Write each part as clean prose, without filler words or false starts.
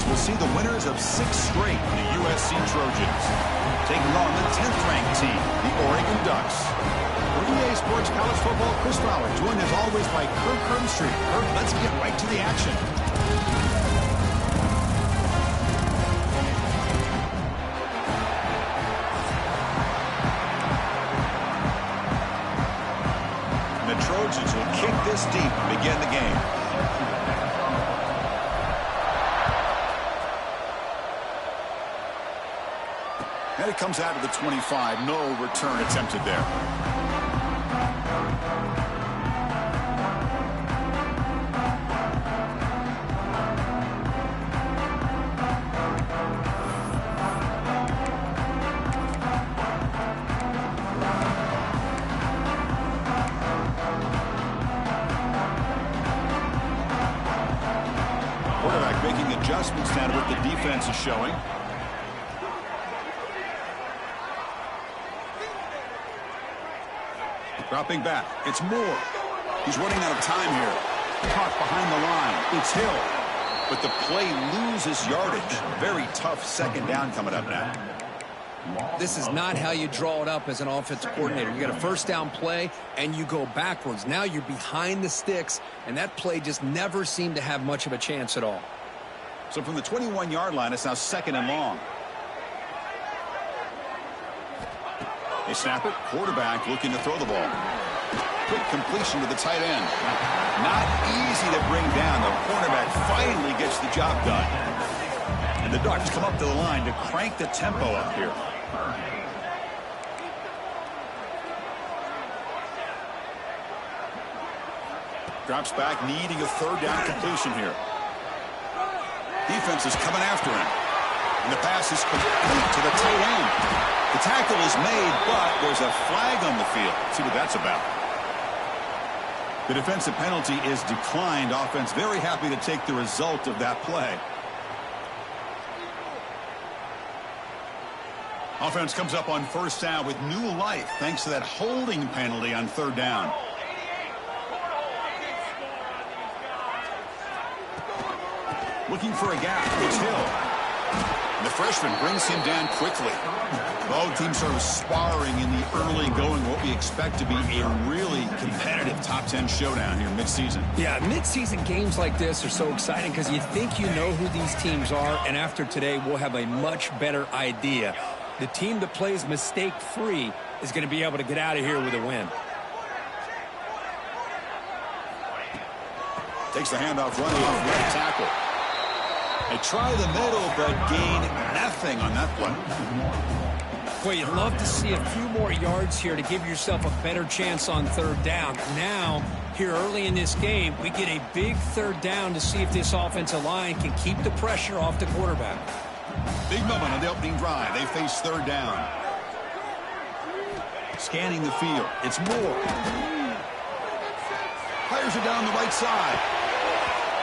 as we'll see the winners of 6 straight, the USC Trojans, taking on the 10th-ranked team, the Oregon Ducks. For EA Sports College Football, Chris Fowler, joined as always by Kirk Herbstreit. Kirk, let's get right to the action. The Trojans will kick this deep to begin the game. And it comes out of the 25. No return attempted there. Quarterback making adjustments now to what the defense is showing. Dropping back. It's Moore. He's running out of time here. Caught behind the line. It's Hill. But the play loses yardage. Very tough second down coming up now. This is not how you draw it up as an offensive coordinator. You got a first down play, and you go backwards. Now you're behind the sticks, and that play just never seemed to have much of a chance at all. So from the 21-yard line, it's now 2nd and long. They snap it. Quarterback looking to throw the ball. Quick completion to the tight end. Not easy to bring down. The cornerback finally gets the job done. And the Ducks come up to the line to crank the tempo up here. Drops back, needing a 3rd down completion here. Defense is coming after him. And the pass is complete to the tight end. The tackle is made, but there's a flag on the field. Let's see what that's about. The defensive penalty is declined. Offense very happy to take the result of that play. Offense comes up on 1st down with new life thanks to that holding penalty on 3rd down. Looking for a gap. It's Hill. And the freshman brings him down quickly. Both teams sort of sparring in the early going, what we expect to be a really competitive top 10 showdown here mid-season. Yeah, mid-season games like this are so exciting because you think you know who these teams are, and after today we'll have a much better idea. The team that plays mistake-free is going to be able to get out of here with a win. Takes the handoff running off left tackle. They try the middle, but gain nothing on that play. Boy, you'd love to see a few more yards here to give yourself a better chance on 3rd down. Now, here early in this game, we get a big 3rd down to see if this offensive line can keep the pressure off the quarterback. Big moment on the opening drive. They face 3rd down. Scanning the field. It's Moore. Fires it down the right side.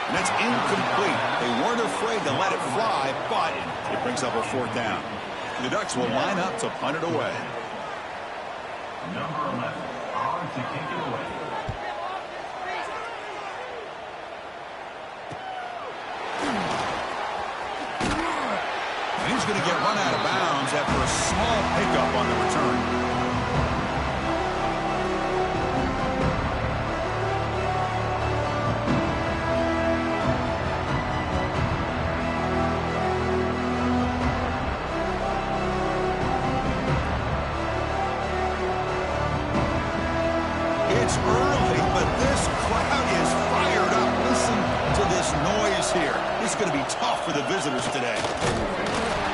And that's incomplete. They weren't afraid to let it fly, but it brings up a 4th down. The Ducks will line up to punt it away. Number 11, on to kick it away. And he's going to get run out of bounds after a small pickup on the return. It's early, but this crowd is fired up. Listen to this noise here. This is going to be tough for the visitors today.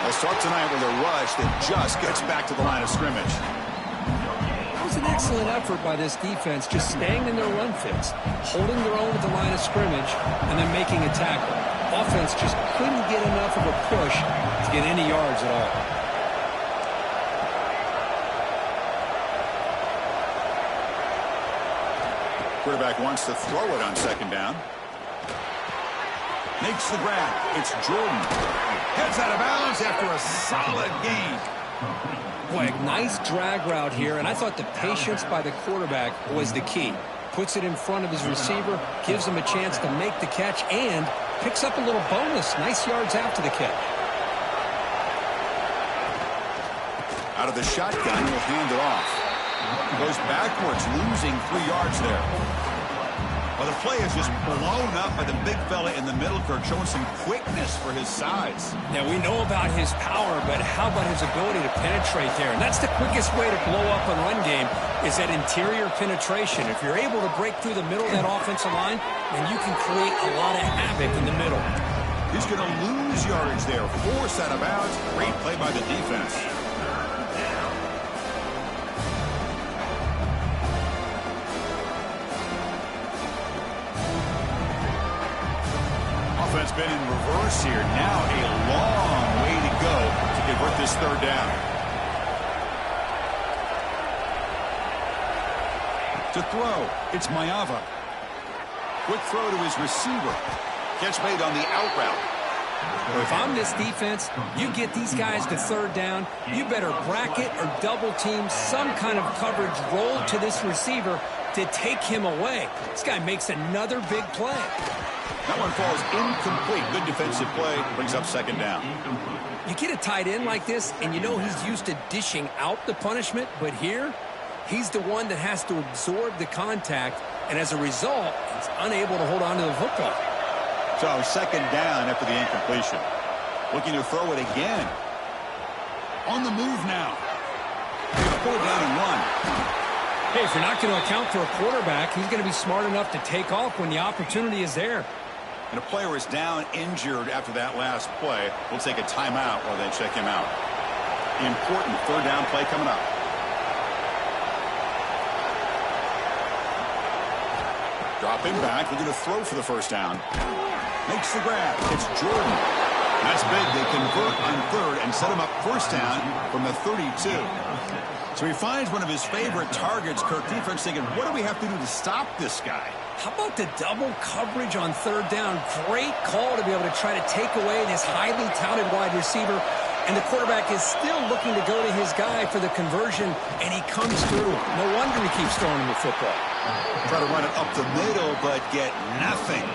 They'll start tonight with a rush that just gets back to the line of scrimmage. That was an excellent effort by this defense, just staying in their run fits, holding their own at the line of scrimmage, and then making a tackle. Offense just couldn't get enough of a push to get any yards at all. Quarterback wants to throw it on 2nd down. Makes the grab. It's Jordan. Heads out of bounds after a solid gain. Boy, a nice drag route here, and I thought the patience by the quarterback was the key. Puts it in front of his receiver, gives him a chance to make the catch, and picks up a little bonus. Nice yards after the catch. Out of the shotgun, he'll hand it off. Goes backwards, losing 3 yards there. Well, the play is just blown up by the big fella in the middle, Kirk, showing some quickness for his size. Now, we know about his power, but how about his ability to penetrate there? And that's the quickest way to blow up a run game is that interior penetration. If you're able to break through the middle of that offensive line, then you can create a lot of havoc in the middle. He's going to lose yardage there. Forced out of bounds. Great play by the defense. Offense been in reverse here. Now a long way to go to convert this third down. To throw, it's Mayava. Quick throw to his receiver. Catch made on the out route. If I'm this defense, you get these guys to third down, you better bracket or double team some kind of coverage roll to this receiver to take him away. This guy makes another big play. That one falls incomplete. Good defensive play. Brings up second down. You get a tight end like this, and you know he's used to dishing out the punishment, but here, he's the one that has to absorb the contact, and as a result, he's unable to hold on to the football. So second down after the incompletion. Looking to throw it again. On the move now. He's going to pull it down and run. Hey, if you're not going to account for a quarterback, he's going to be smart enough to take off when the opportunity is there. And a player is down injured after that last play. We'll take a timeout while they check him out. Important third down play coming up. Dropping back, looking to throw for the first down. Makes the grab. It's Jordan. That's big. They convert on third and set him up first down from the 32. So he finds one of his favorite targets. Kirk defense thinking, what do we have to do to stop this guy? How about the double coverage on third down? Great call to be able to try to take away this highly touted wide receiver. And the quarterback is still looking to go to his guy for the conversion, and he comes through. No wonder he keeps throwing him the football. Try to run it up the middle, but get nothing.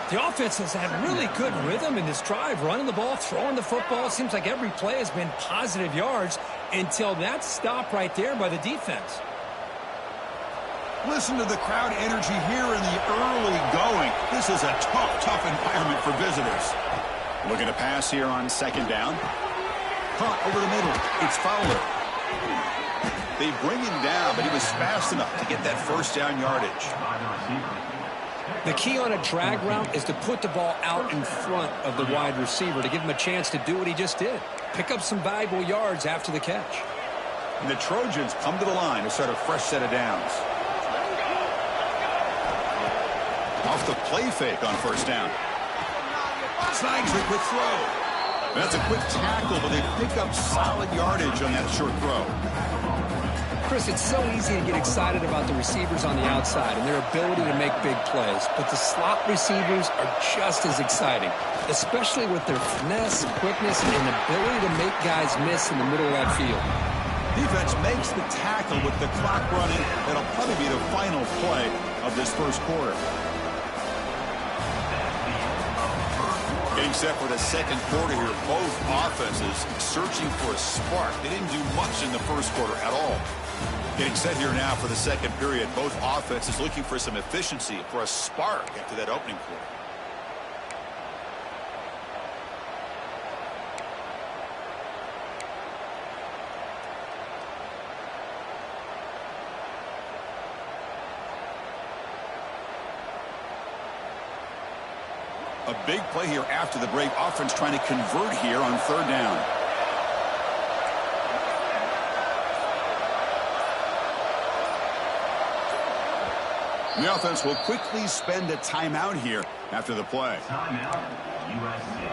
The offense has had really good rhythm in this drive, running the ball, throwing the football. It seems like every play has been positive yards until that stop right there by the defense. Listen to the crowd energy here in the early going. This is a tough environment for visitors. Looking to pass here on second down. Caught over the middle. It's Fowler. They bring him down, but he was fast enough to get that first down yardage. The key on a drag route is to put the ball out in front of the wide receiver to give him a chance to do what he just did. Pick up some valuable yards after the catch. And the Trojans come to the line to start a fresh set of downs. Off the play fake on first down. Snags a quick throw. That's a quick tackle, but they pick up solid yardage on that short throw. Chris, it's so easy to get excited about the receivers on the outside and their ability to make big plays, but the slot receivers are just as exciting, especially with their finesse, quickness, and ability to make guys miss in the middle of that field. Defense makes the tackle with the clock running. That'll probably be the final play of this first quarter. Getting set for the second quarter here. Both offenses searching for a spark. They didn't do much in the first quarter at all. Getting set here now for the second period. Both offenses looking for some efficiency, for a spark after that opening quarter. A big play here after the break. Offense trying to convert here on third down. The offense will quickly spend a timeout here after the play. Timeout, USC.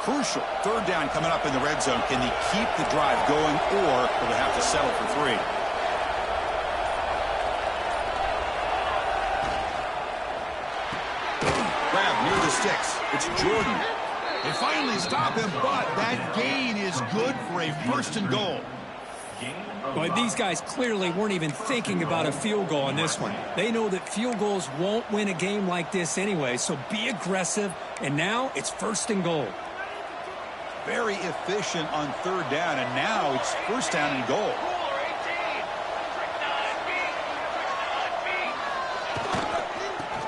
Crucial. Third down coming up in the red zone. Can he keep the drive going, or will they have to settle for 3? Grab near the sticks. It's Jordan. They finally stop him, but that gain is good for a 1st and goal. But these guys clearly weren't even thinking about a field goal on this one. They know that field goals won't win a game like this anyway, so be aggressive, and now it's 1st and goal. Very efficient on 3rd down, and now it's 1st down and goal.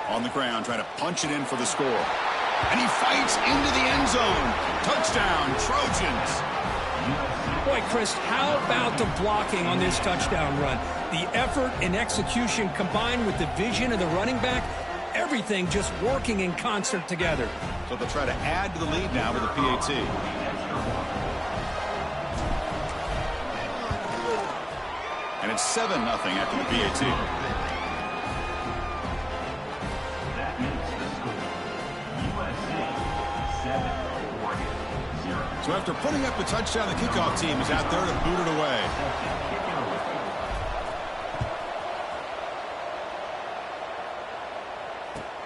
On the ground, trying to punch it in for the score. And he fights into the end zone. Touchdown, Trojans. Boy, Chris, how about the blocking on this touchdown run? The effort and execution combined with the vision of the running back, everything just working in concert together. So they'll try to add to the lead now with a PAT. And it's 7-0 after the PAT. So after putting up the touchdown, the kickoff team is out there to boot it away.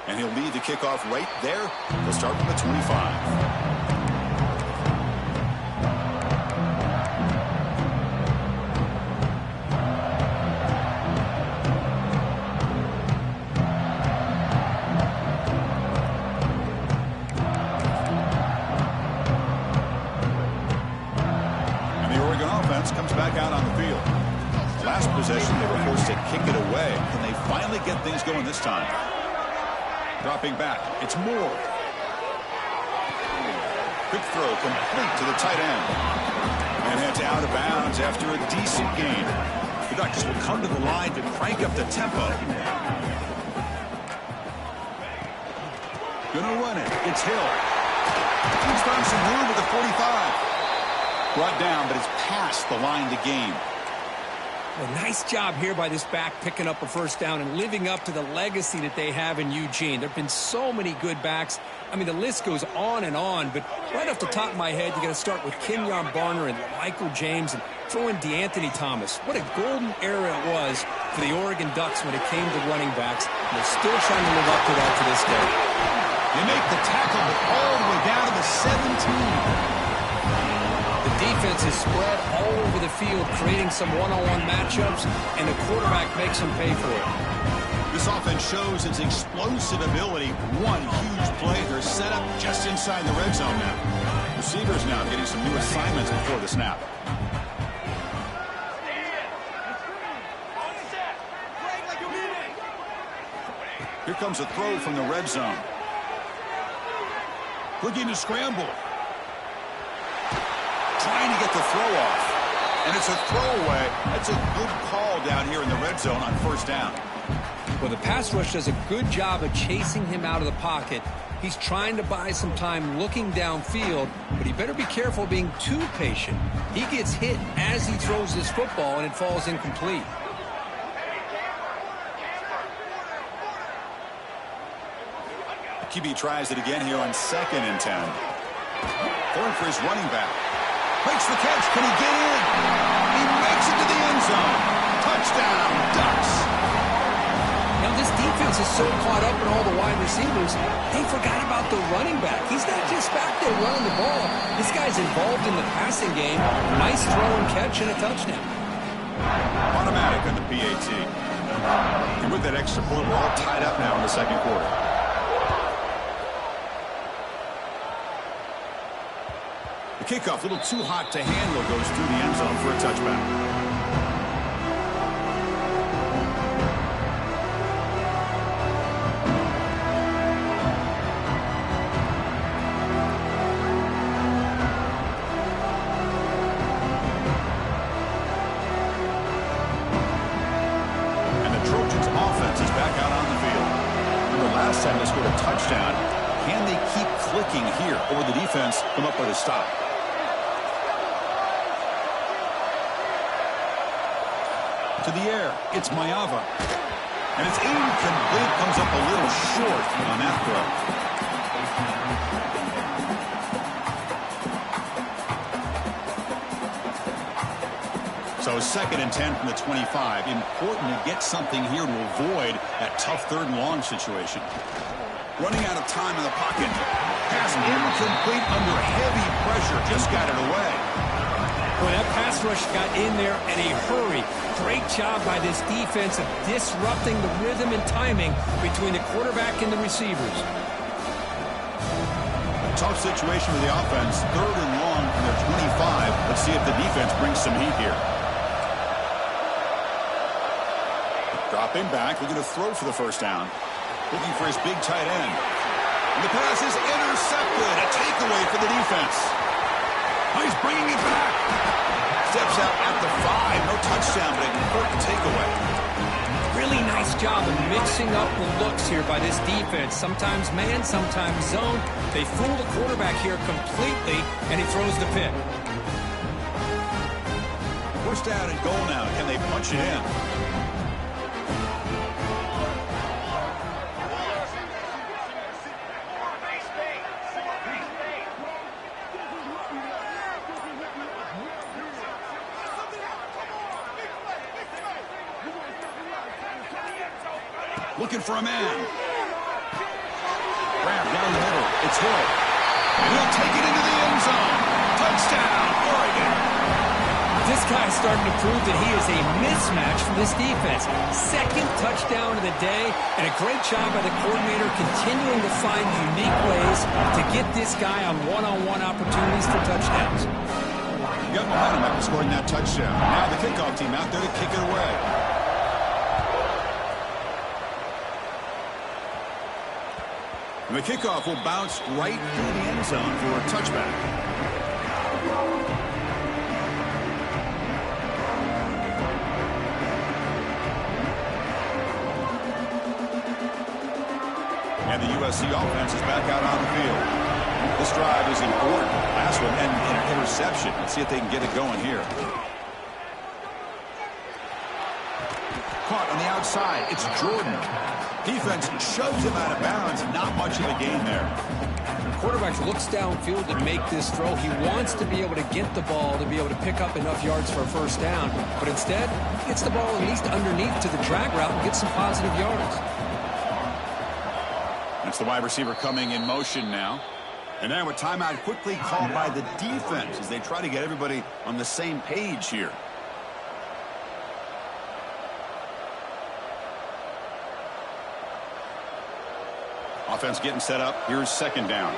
And he'll lead the kickoff right there. He'll start from the 25. Comes back out on the field. Last possession, they were forced to kick it away. Can they finally get things going this time? Dropping back. It's Moore. Quick throw complete to the tight end. And heads out of bounds after a decent gain. The Ducks will come to the line to crank up the tempo. Gonna run it. It's Hill. He's found some room at the 45. Brought down, but it's past the line to gain. Well, nice job here by this back picking up a 1st down and living up to the legacy that they have in Eugene. There have been so many good backs. I mean, the list goes on and on, but right off the top of my head, you got to start with Kenyon Barner and Michael James and throw in DeAnthony Thomas. What a golden era it was for the Oregon Ducks when it came to running backs. And they're still trying to live up to that to this day. They make the tackle, but all the way down to the 17. Defense is spread all over the field, creating some one-on-one matchups, and the quarterback makes them pay for it. This offense shows its explosive ability. One huge play. They're set up just inside the red zone now. Receivers now getting some new assignments before the snap. Here comes a throw from the red zone. Looking to scramble. Trying to get the throw off. And it's a throwaway. That's a good call down here in the red zone on 1st down. Well, the pass rush does a good job of chasing him out of the pocket. He's trying to buy some time looking downfield, but he better be careful being too patient. He gets hit as he throws this football, and it falls incomplete. QB tries it again here on 2nd and 10. Going for his running back. Makes the catch. Can he get in? He makes it to the end zone. Touchdown, Ducks. Now this defense is so caught up in all the wide receivers, they forgot about the running back. He's not just back there running the ball. This guy's involved in the passing game. Nice throw and catch and a touchdown. Automatic on the PAT. And with that extra point, we're all tied up now in the 2nd quarter. The kickoff, a little too hot to handle, goes through the end zone for a touchback. And the Trojans' offense is back out on the field. Remember last time they scored a touchdown. Can they keep clicking here, or will the defense come up with a stop? To the air, it's Mayava. And it's incomplete, comes up a little short on that throw. So 2nd and 10 from the 25. Important to get something here to avoid that tough 3rd and long situation. Running out of time in the pocket. Pass incomplete under heavy pressure. Just got it away. Well, that pass rush got in there in a hurry. Great job by this defense of disrupting the rhythm and timing between the quarterback and the receivers. Tough situation for the offense. 3rd and long from their 25. Let's see if the defense brings some heat here. Dropping back, looking to throw for the first down. Looking for his big tight end. And the pass is intercepted. A takeaway for the defense. Oh, he's bringing it back. Steps out at the 5. No touchdown, but an important takeaway. Really nice job of mixing up the looks here by this defense. Sometimes man, sometimes zone. They fool the quarterback here completely, and he throws the pick. First down and goal now. Can they punch it in? Looking for a man. Grab down the middle. It's Hill. And he'll take it into the end zone. Touchdown, Oregon. This guy's starting to prove that he is a mismatch for this defense. 2nd touchdown of the day, and a great job by the coordinator continuing to find unique ways to get this guy on one-on-one opportunities for touchdowns. You got momentum after scoring that touchdown. Now the kickoff team out there to kick it away. And the kickoff will bounce right through the end zone for a touchback. And the USC offense is back out on the field. This drive is important. Last one and an interception. Let's see if they can get it going here. Caught on the outside. It's Jordan. Defense shoves him out of bounds. Not much of a gain there. The quarterback looks downfield to make this throw. He wants to be able to get the ball to be able to pick up enough yards for a first down. But instead, he gets the ball at least underneath to the drag route and gets some positive yards. That's the wide receiver coming in motion now. And now a timeout quickly called by the defense as they try to get everybody on the same page here. Offense getting set up. Here's 2nd down.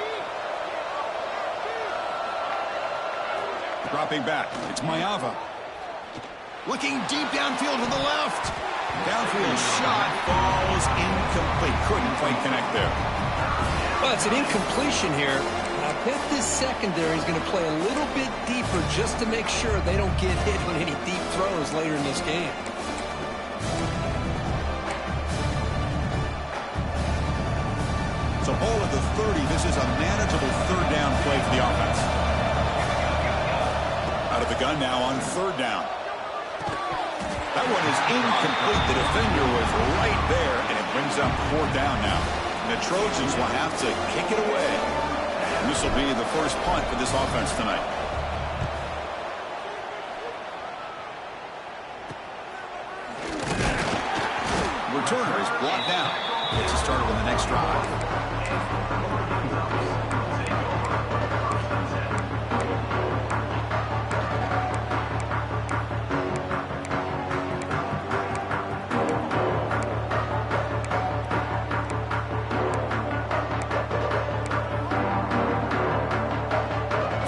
Dropping back. It's Mayava. Looking deep downfield to the left. Downfield shot falls incomplete. Couldn't quite connect there. Well, it's an incompletion here. I bet this secondary is going to play a little bit deeper just to make sure they don't get hit on any deep throws later in this game. So ball at the 30. This is a manageable 3rd down play for the offense. Out of the gun now on 3rd down. That one is incomplete. The defender was right there, and it brings up 4th down now. And the Trojans will have to kick it away. And this will be the first punt for this offense tonight. Returner is brought down. Gets us started on the next drive.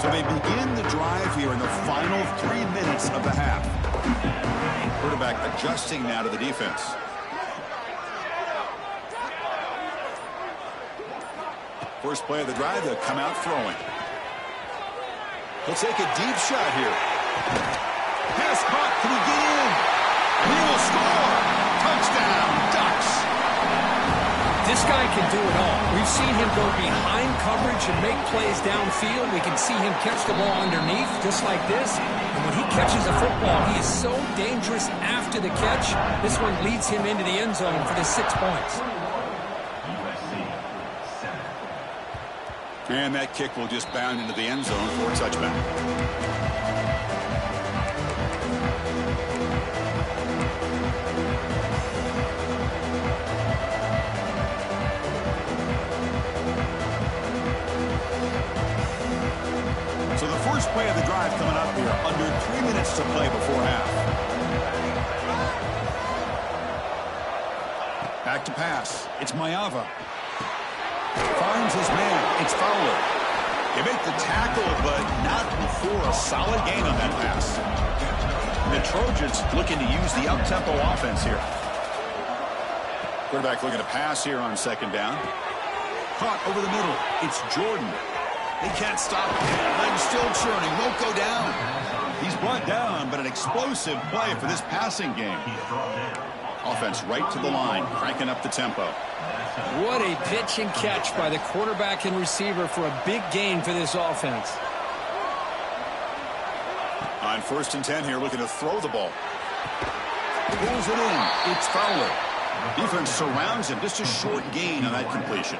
So they begin the drive here in the final 3 minutes of the half. Quarterback adjusting now to the defense. First play of the drive, they'll come out throwing. He'll take a deep shot here. Pass caught. Can he get in? He will score. Touchdown, Ducks. This guy can do it all. We've seen him go behind coverage and make plays downfield. We can see him catch the ball underneath just like this. And when he catches a football, he is so dangerous after the catch. This one leads him into the end zone for the 6 points. And that kick will just bound into the end zone for a touchback. first play of the drive coming up here. Under 3 minutes to play before half. Back to pass. It's Maeva. Finds his man. It's Fowler. They make the tackle, but not before a solid gain on that pass. The Trojans looking to use the up-tempo offense here. Quarterback looking to pass here on second down. Caught over the middle. It's Jordan. They can't stop him. Legs still churning. Won't go down. He's brought down, but an explosive play for this passing game. Offense right to the line, cranking up the tempo. What a pitch and catch by the quarterback and receiver for a big gain for this offense. On 1st and 10 here, looking to throw the ball. Pulls it in. It's Fowler. Defense surrounds him. Just a short gain on that completion.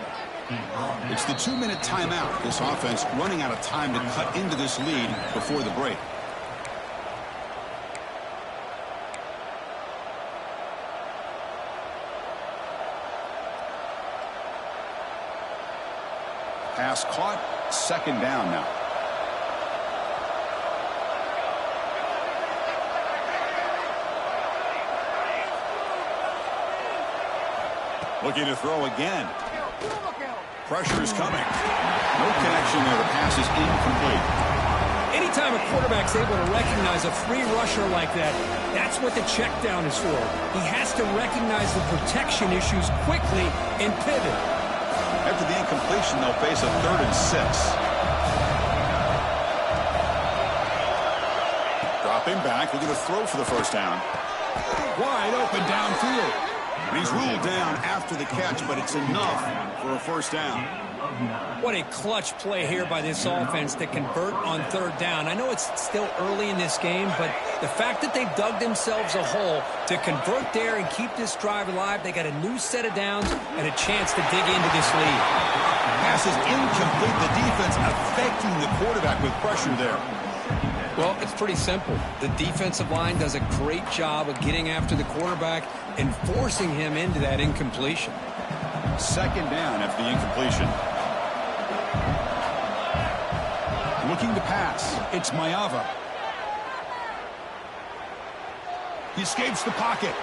It's the 2-minute timeout. This offense running out of time to cut into this lead before the break. Pass caught. Second down now. Looking to throw again. Pressure is coming. No connection there. The pass is incomplete. Anytime a quarterback's able to recognize a free rusher like that, that's what the check down is for. He has to recognize the protection issues quickly and pivot. After the incompletion, they'll face a 3rd and 6. Dropping back, looking to throw for the first down. Wide open downfield. And he's ruled down after the catch, but it's enough for a first down. What a clutch play here by this offense to convert on 3rd down. I know it's still early in this game, but the fact that they've dug themselves a hole to convert there and keep this drive alive, they got a new set of downs and a chance to dig into this lead. Pass is incomplete. The defense affecting the quarterback with pressure there. Well, it's pretty simple. The defensive line does a great job of getting after the quarterback and forcing him into that incompletion. Second down after the incompletion. Looking to pass. It's Maeva. He escapes the pocket.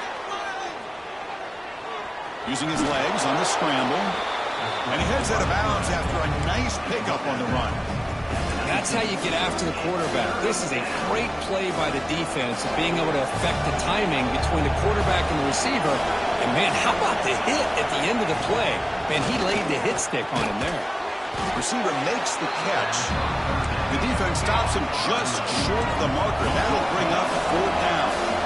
Using his legs on the scramble. And he heads out of bounds after a nice pickup on the run. That's how you get after the quarterback. This is a great play by the defense of being able to affect the timing between the quarterback and the receiver. And, man, how about the hit at the end of the play? Man, he laid the hit stick on him there. Receiver makes the catch. The defense stops him just short of the marker. That'll bring up 4th down.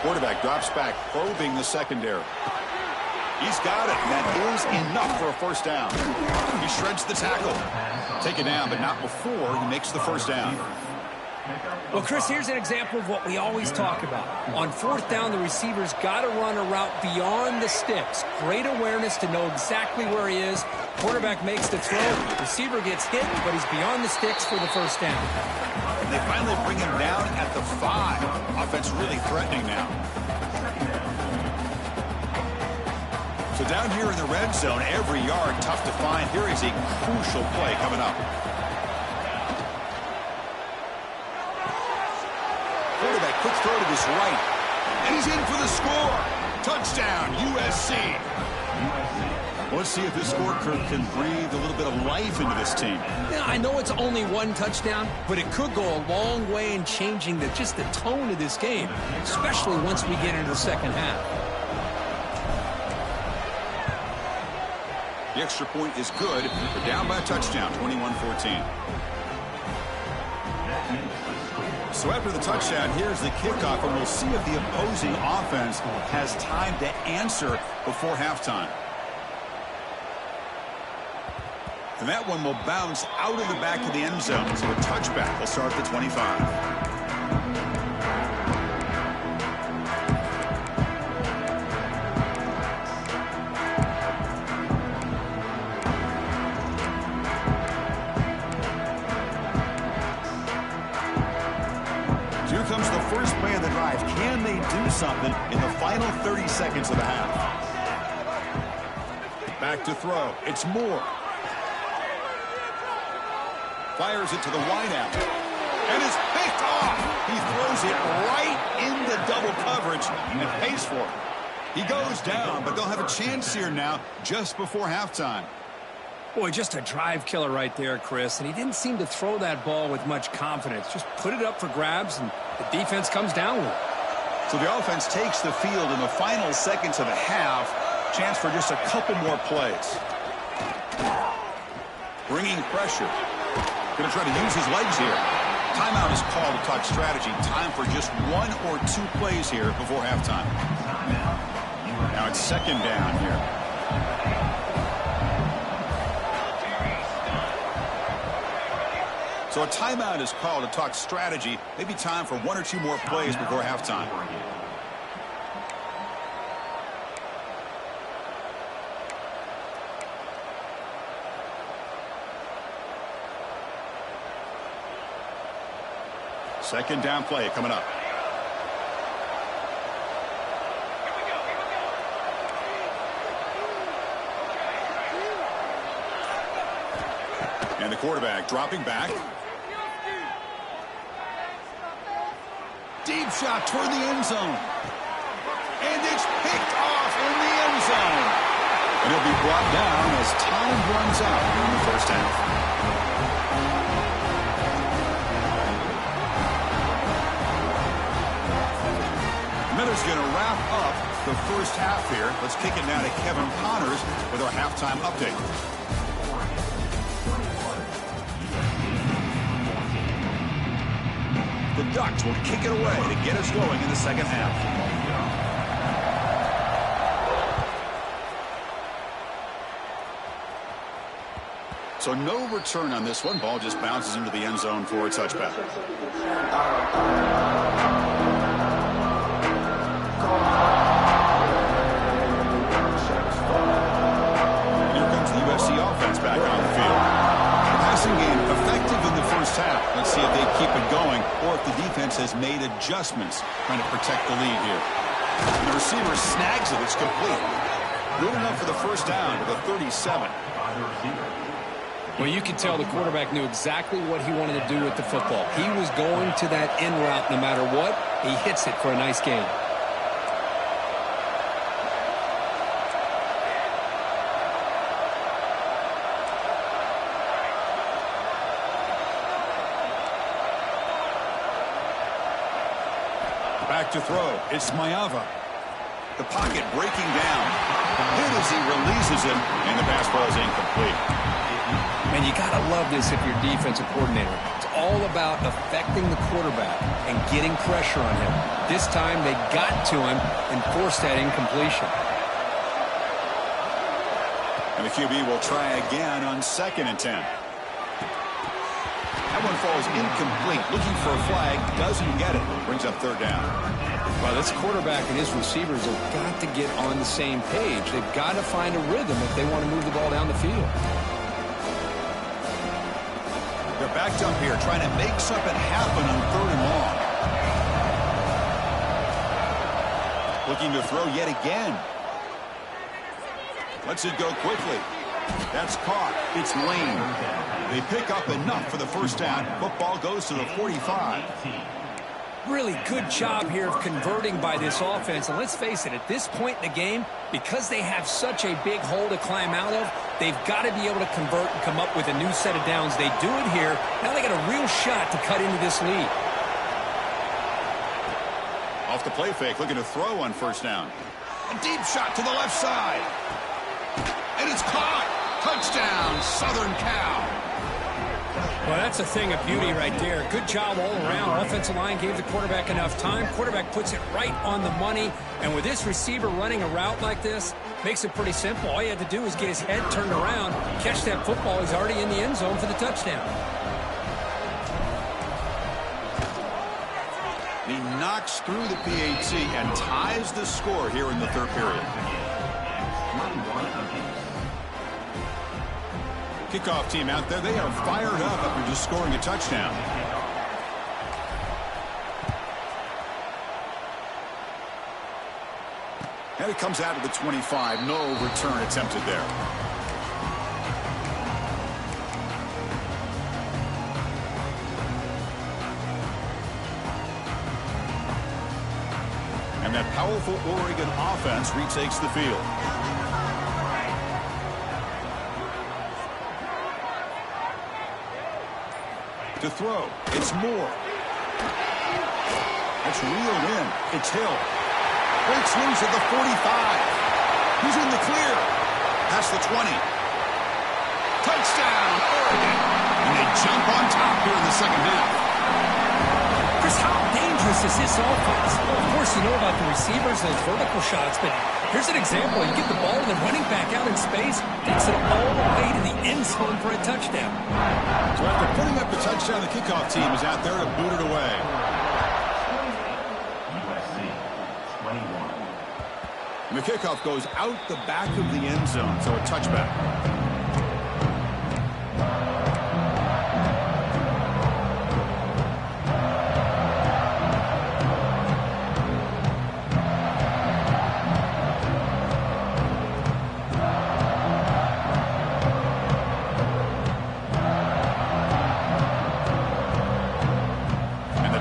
Quarterback drops back, probing the secondary. He's got it. That is enough for a first down. He shreds the tackle. Take it down, but not before he makes the first down. Well, Chris, here's an example of what we always talk about. On 4th down, the receiver's got to run a route beyond the sticks. Great awareness to know exactly where he is. Quarterback makes the throw. Receiver gets hit, but he's beyond the sticks for the first down. And they finally bring him down at the 5. Offense really threatening now. So down here in the red zone, every yard tough to find. Here is a crucial play coming up. Quarterback, quick throw to his right. And he's in for the score. Touchdown, USC. Let's see if this scorecard can breathe a little bit of life into this team. Yeah, I know it's only one touchdown, but it could go a long way in changing just the tone of this game, especially once we get into the second half. The extra point is good. We're down by a touchdown, 21-14. So after the touchdown, here's the kickoff, and we'll see if the opposing offense has time to answer before halftime. And that one will bounce out of the back of the end zone. So a touchback will start at the 25. Here comes the first play of the drive. Can they do something in the final 30 seconds of the half? Back to throw. It's Moore. Fires it to the wideout. And it's picked off. He throws it right into double coverage and pays for it. He goes down, but they'll have a chance here now just before halftime. Boy, just a drive killer right there, Chris. And he didn't seem to throw that ball with much confidence. Just put it up for grabs, and the defense comes down with it. So the offense takes the field in the final seconds of the half. Chance for just a couple more plays. Bringing pressure. Going to try to use his legs here. Timeout is called to talk strategy. Time for just 1 or 2 plays here before halftime. Now it's second down here. So a timeout is called to talk strategy. Maybe time for 1 or 2 more plays before halftime. Second down play coming up. And the quarterback dropping back. Deep shot toward the end zone. And it's picked off in the end zone. And he'll be brought down as time runs out in the first half. Miller's going to wrap up the first half here. Let's kick it now to Kevin Connors with our halftime update. The Ducks will kick it away to get us going in the second half. So no return on this one. Ball just bounces into the end zone for a touchback. Here comes the USC offense back on the field. The passing game effective in the first half. Let's see if they keep it going or if the defense has made adjustments trying to protect the lead here. And the receiver snags it. It's complete. Good enough for the first down to the 37. Well, you can tell the quarterback knew exactly what he wanted to do with the football. He was going to that in route no matter what. He hits it for a nice gain. Back to throw. It's Maiava. The pocket breaking down. Hit as he releases him, and the pass ball is incomplete. Man, you got to love this if you're defensive coordinator. It's all about affecting the quarterback and getting pressure on him. This time they got to him and forced that incompletion. And the QB will try again on 2nd and 10. That one falls incomplete. Looking for a flag. Doesn't get it. Brings up 3rd down. Well, this quarterback and his receivers have got to get on the same page. They've got to find a rhythm if they want to move the ball down the field. They're backed up here, trying to make something happen on 3rd and long. Looking to throw yet again. Lets it go quickly. That's caught. It's Lane. They pick up enough for the first down. Football goes to the 45. Really good job here of converting by this offense. And let's face it, at this point in the game, because they have such a big hole to climb out of, they've got to be able to convert and come up with a new set of downs. They do it here. Now they got a real shot to cut into this lead. Off the play fake, looking to throw on 1st down. A deep shot to the left side. And it's caught. Touchdown, Southern Cal. Well, that's a thing of beauty right there. Good job all around. Offensive line gave the quarterback enough time. Quarterback puts it right on the money. And with this receiver running a route like this, makes it pretty simple. All you had to do is get his head turned around, catch that football. He's already in the end zone for the touchdown. He knocks through the PAT and ties the score here in the third period. Kickoff team out there, they are fired up after just scoring a touchdown. And it comes out of the 25. No return attempted there. And that powerful Oregon offense retakes the field. To throw, it's Moore. It's reeled in. It's Hill. Breaks loose at the 45. He's in the clear. Past the 20. Touchdown, Oregon. And they jump on top here in the second half. Chris, how dangerous is this offense? Well, of course, you know about the receivers, those vertical shots, but here's an example. You get the ball to the running back out in space, takes it all the way to the end zone for a touchdown. So after putting up the touchdown, the kickoff team is out there to boot it away. USC 21. And the kickoff goes out the back of the end zone, so a touchback.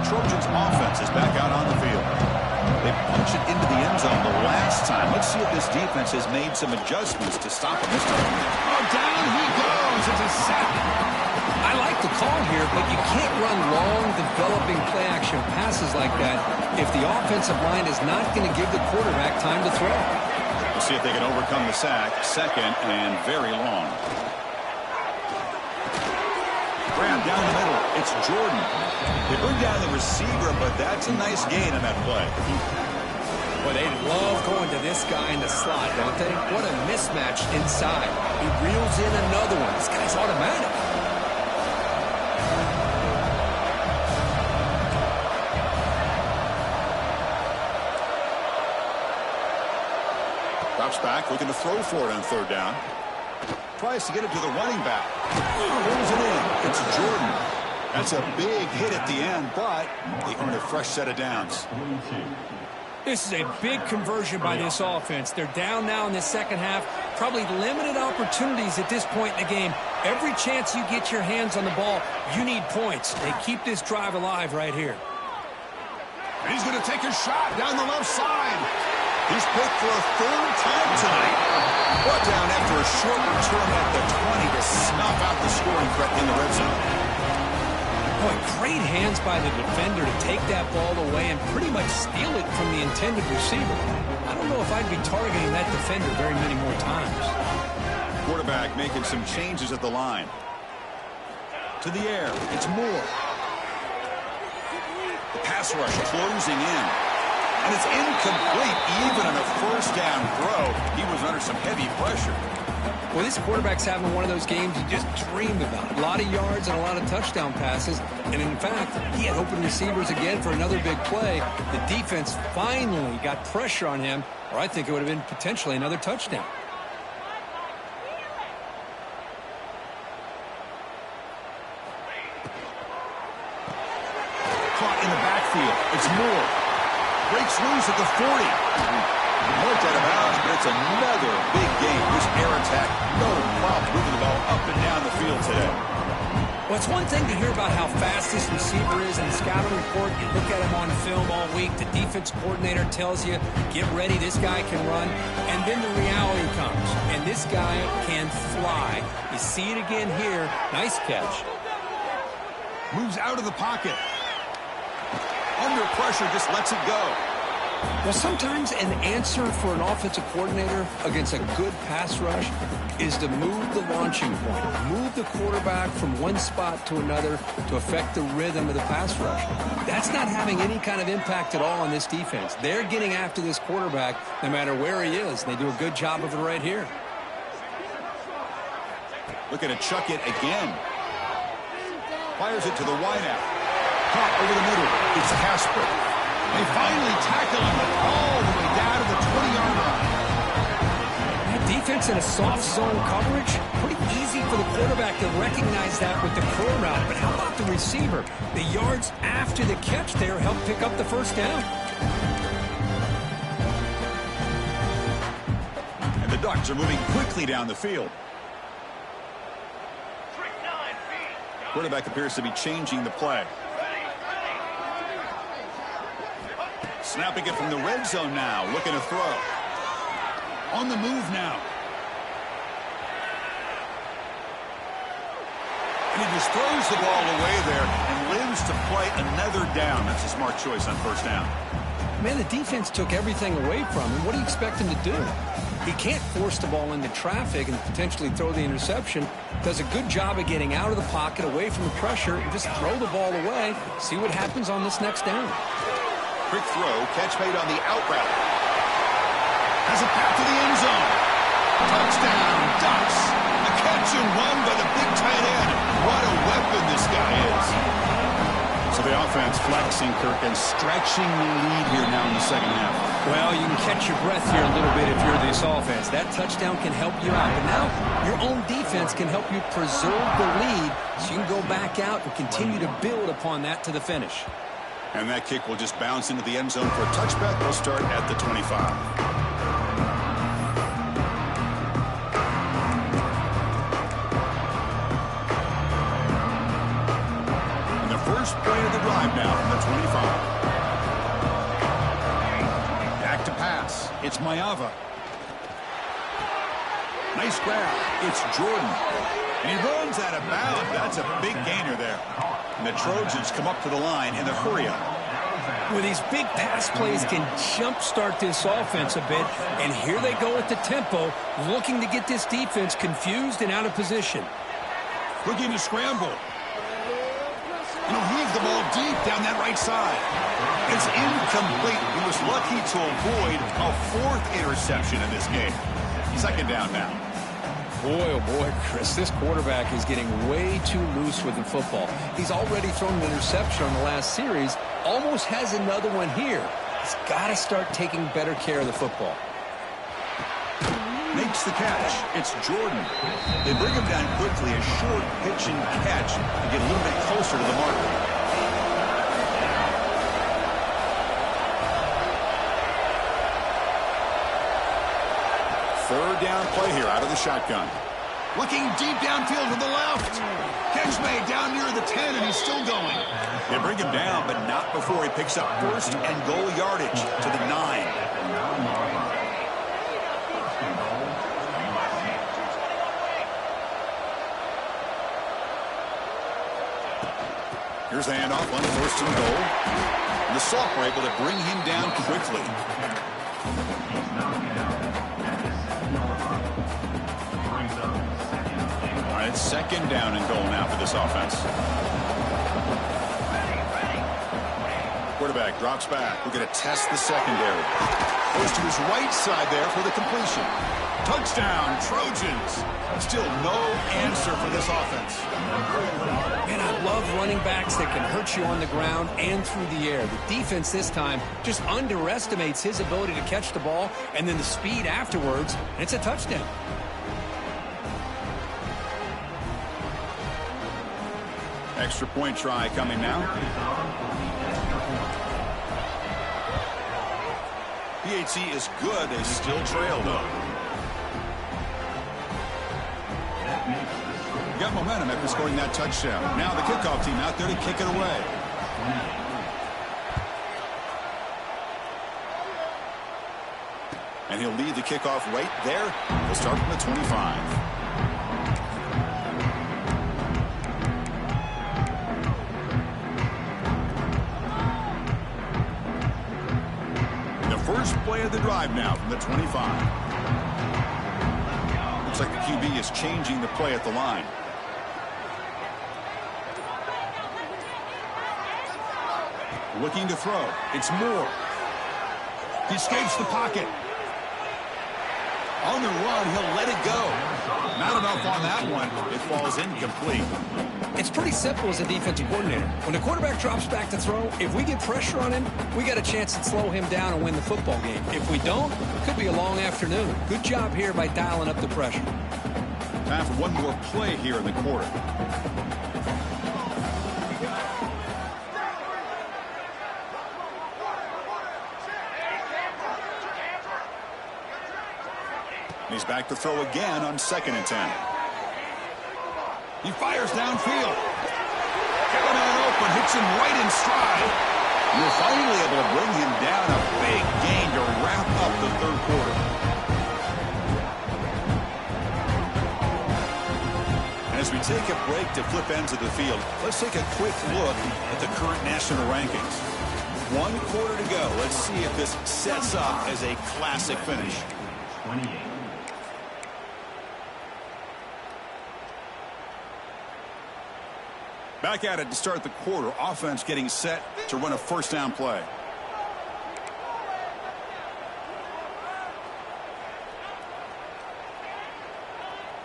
Trojans offense is back out on the field. They punch it into the end zone the last time. Let's see if this defense has made some adjustments to stop him this time. Oh, down he goes. It's a sack. I like the call here, but you can't run long, developing play-action passes like that if the offensive line is not going to give the quarterback time to throw. We'll see if they can overcome the sack. Second and very long. Grab down the middle. It's Jordan. They bring down the receiver, but that's a nice gain on that play. Well, they love going to this guy in the slot, don't they? What a mismatch inside. He reels in another one. This guy's automatic. Drops back, looking to throw for it on third down. Tries to get it to the running back. Pulls it in. It's Jordan. That's a big hit at the end, but they earn a fresh set of downs. This is a big conversion by this offense. They're down now in the second half. Probably limited opportunities at this point in the game. Every chance you get your hands on the ball, you need points. They keep this drive alive right here. He's going to take a shot down the left side. He's picked for a third time tonight. Brought down after a short return at the 20 to snuff out the scoring threat in the red zone. Boy, great hands by the defender to take that ball away and pretty much steal it from the intended receiver. I don't know if I'd be targeting that defender very many more times. Quarterback making some changes at the line. To the air, it's Moore. The pass rush closing in. And it's incomplete. Even on a first down throw, he was under some heavy pressure. Well, this quarterback's having one of those games you just dreamed about. A lot of yards and a lot of touchdown passes. And in fact, he had open receivers again for another big play. The defense finally got pressure on him, or I think it would have been potentially another touchdown. Caught in the backfield. It's Moore. Breaks loose at the 40. Marked out of bounds, but it's another big game. This air attack, no problem moving the ball up and down the field today. Well, it's one thing to hear about how fast this receiver is in the scouting report. You look at him on film all week. The defense coordinator tells you, get ready, this guy can run. And then the reality comes, and this guy can fly. You see it again here. Nice catch. Moves out of the pocket. Under pressure, just lets it go. Well, sometimes an answer for an offensive coordinator against a good pass rush is to move the launching point, move the quarterback from one spot to another to affect the rhythm of the pass rush. That's not having any kind of impact at all on this defense. They're getting after this quarterback no matter where he is. They do a good job of it right here. Looking to chuck it again. Fires it to the wideout. Caught over the middle. It's Casper. They finally tackle him all the way down to the 20-yard line. That defense in a soft zone coverage, pretty easy for the quarterback to recognize that with the curl route. But how about the receiver? The yards after the catch there help pick up the first down. And the Ducks are moving quickly down the field. Quarterback appears to be changing the play. Snapping it from the red zone now, looking to throw. On the move now. And he just throws the ball away there and lives to play another down. That's a smart choice on first down. Man, the defense took everything away from him. What do you expect him to do? He can't force the ball into traffic and potentially throw the interception. Does a good job of getting out of the pocket, away from the pressure, and just throw the ball away. See what happens on this next down. Quick throw, catch made on the out route. Has a path to the end zone. Touchdown, Ducks. A catch and run by the big tight end. What a weapon this guy is. So the offense flexing, Kirk, and stretching the lead here now in the second half. Well, you can catch your breath here a little bit if you're this offense. That touchdown can help you out. But now your own defense can help you preserve the lead so you can go back out and continue to build upon that to the finish. And that kick will just bounce into the end zone for a touchback. We'll start at the 25. And the first play of the drive now from the 25. Back to pass. It's Mayava. Nice grab. It's Jordan. And he runs out of bounds. That's a big gainer there. And the Trojans come up to the line in the hurry-up. Well, these big pass plays can jumpstart this offense a bit. And here they go at the tempo, looking to get this defense confused and out of position. Looking to scramble. And he'll heave the ball deep down that right side. It's incomplete. He was lucky to avoid a fourth interception in this game. Second down now. Boy, oh boy, Chris, this quarterback is getting way too loose with the football. He's already thrown an interception on the last series, almost has another one here. He's got to start taking better care of the football. Makes the catch. It's Jordan. They bring him down quickly, a short pitch and catch to get a little bit closer to the marker. Third down play here out of the shotgun. Looking deep downfield to the left. Catch made down near the 10, and he's still going. They bring him down, but not before he picks up first and goal yardage to the 9. Here's the handoff on first and goal. And the Soft were able to bring him down quickly. All right, second down and goal now for this offense. Quarterback drops back. We're going to test the secondary. Goes to his right side there for the completion. Touchdown, Trojans. Still no answer for this offense. Man, I love running backs that can hurt you on the ground and through the air. The defense this time just underestimates his ability to catch the ball and then the speed afterwards, and it's a touchdown. Extra point try coming now. PHC is good. They still trail, though. Got momentum after scoring that touchdown. Now the kickoff team out there to kick it away. And he'll lead the kickoff right there. We'll start from the 25. drive now from the 25. Looks like the QB is changing the play at the line. Looking to throw. It's Moore. He escapes the pocket. On the run, he'll let it go. Not enough on that one. It falls incomplete. It's pretty simple as a defensive coordinator. When the quarterback drops back to throw, if we get pressure on him, we got a chance to slow him down and win the football game. If we don't, it could be a long afternoon. Good job here by dialing up the pressure. Time for one more play here in the quarter. He's back to throw again on 2nd and 10. He fires downfield. Got a man open, hits him right in stride. You're finally able to bring him down. A big gain to wrap up the third quarter. And as we take a break to flip ends of the field, let's take a quick look at the current national rankings. 1 quarter to go. Let's see if this sets up as a classic finish. 28. Back at it to start the quarter. Offense getting set to run a first down play.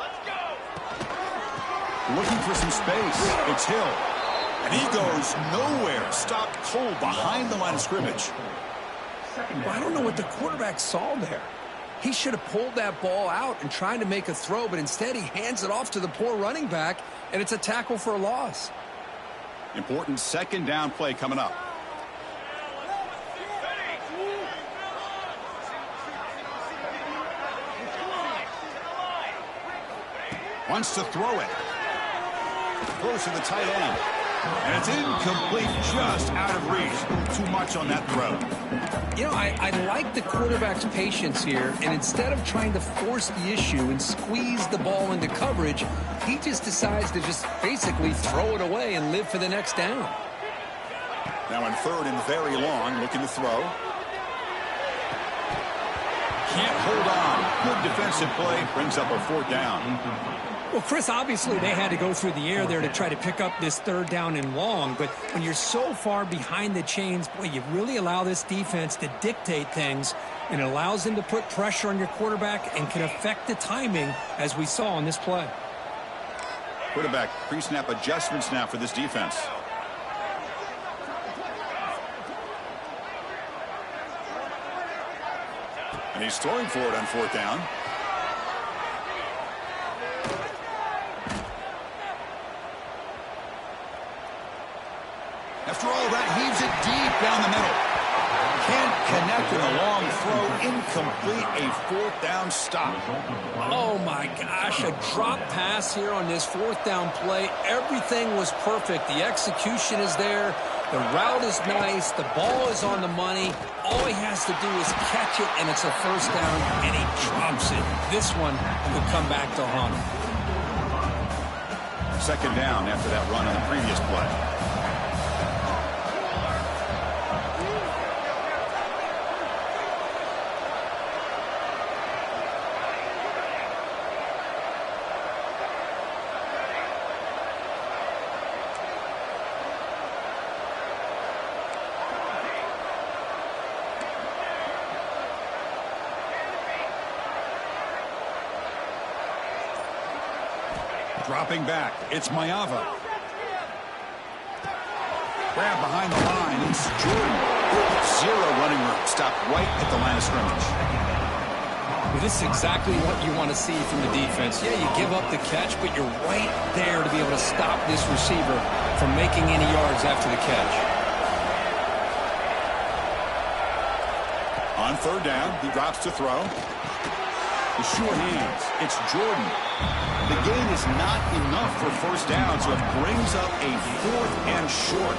Let's go. Looking for some space. It's Hill. And he goes nowhere. Stopped cold behind the line of scrimmage. Well, I don't know what the quarterback saw there. He should have pulled that ball out and tried to make a throw, but instead he hands it off to the poor running back, and it's a tackle for a loss. Important 2nd down play coming up. Wants to throw it. Throws to the tight end. And it's incomplete, just out of reach. Too much on that throw. You know, I like the quarterback's patience here, and instead of trying to force the issue and squeeze the ball into coverage, he just decides to just basically throw it away and live for the next down. Now in 3rd and very long, looking to throw. Can't hold on. Good defensive play, brings up a 4th down. Well, Chris, obviously they had to go through the air there to try to pick up this 3rd down and long, but when you're so far behind the chains, boy, you really allow this defense to dictate things, and it allows them to put pressure on your quarterback and can affect the timing, as we saw on this play. Quarterback pre-snap adjustments now for this defense. And he's throwing for it on 4th down. After all that, heaves it deep down the middle. Can't connect in a long throw. Incomplete, a 4th down stop. Oh, my gosh, a drop pass here on this 4th down play. Everything was perfect. The execution is there. The route is nice. The ball is on the money. All he has to do is catch it, and it's a 1st down, and he drops it. This one could come back to haunt him. 2nd down after that run on the previous play. Dropping back, it's Mayava. Grab behind the line, it's Jordan. 0 running room, stopped right at the line of scrimmage. Well, this is exactly what you want to see from the defense. Yeah, you give up the catch, but you're right there to be able to stop this receiver from making any yards after the catch. On 3rd down, he drops to throw. The short hands, it's Jordan. The gain is not enough for 1st down, so it brings up a 4th and short.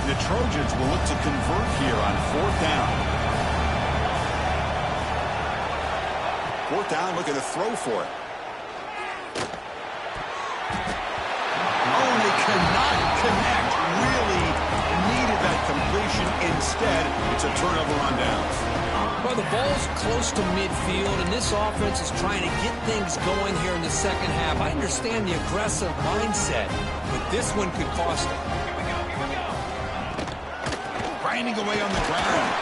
The Trojans will look to convert here on 4th down. Fourth down, looking to throw for it. Oh, and they cannot connect. Really needed that completion. Instead, it's a turnover on downs. Well, the ball's close to midfield, and this offense is trying to get things going here in the second half. I understand the aggressive mindset, but this one could cost them. Grinding away on the ground.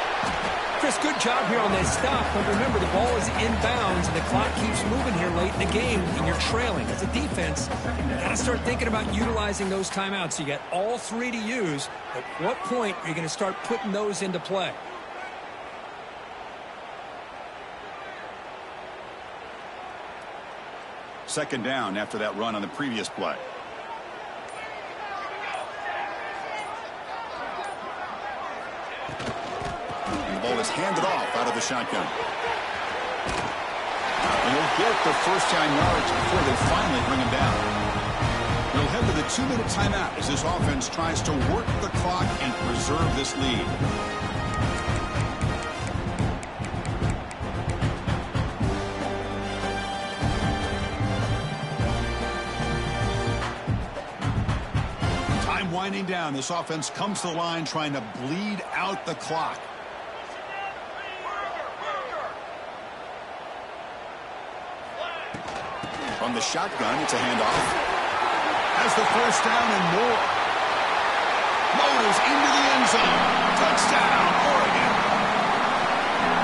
Chris, good job here on that stop, but remember, the ball is inbounds, and the clock keeps moving here late in the game, and you're trailing. As a defense, you got to start thinking about utilizing those timeouts. You got all three to use. At what point are you going to start putting those into play? Second down after that run on the previous play. And the ball is handed off out of the shotgun. And he'll get the first-down yards before they finally bring him down. We'll head to the 2-minute timeout as this offense tries to work the clock and preserve this lead. Winding down, this offense comes to the line trying to bleed out the clock. From the shotgun, it's a handoff. Has the first down and more. Motors into the end zone. Touchdown, Oregon.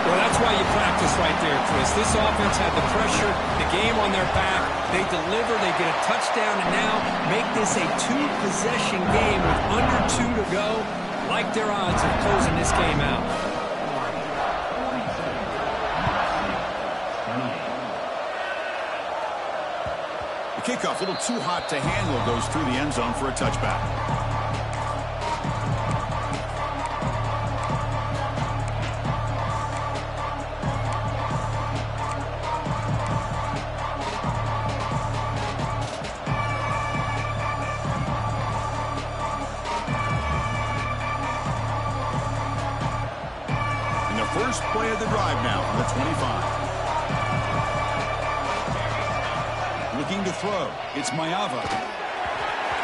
Well, that's why you practice right there, Chris. This offense had the pressure, the game on their back. They deliver, they get a touchdown, and now make this a two-possession game with under 2 to go. Like their odds of closing this game out. The kickoff, a little too hot to handle, goes through the end zone for a touchback. First play of the drive now from the 25. Looking to throw. It's Mayava.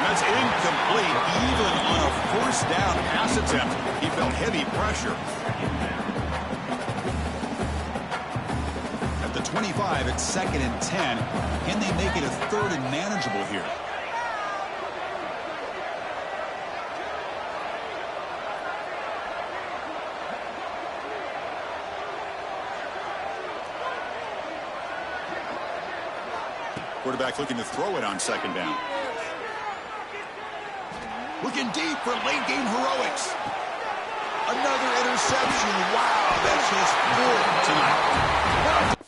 That's incomplete. Even on a first down pass attempt, he felt heavy pressure. At the 25, it's 2nd and 10. Can they make it a 3rd and manageable here? Quarterback looking to throw it on 2nd down. Looking deep for late game heroics. Another interception. Wow, that's his 4th tonight.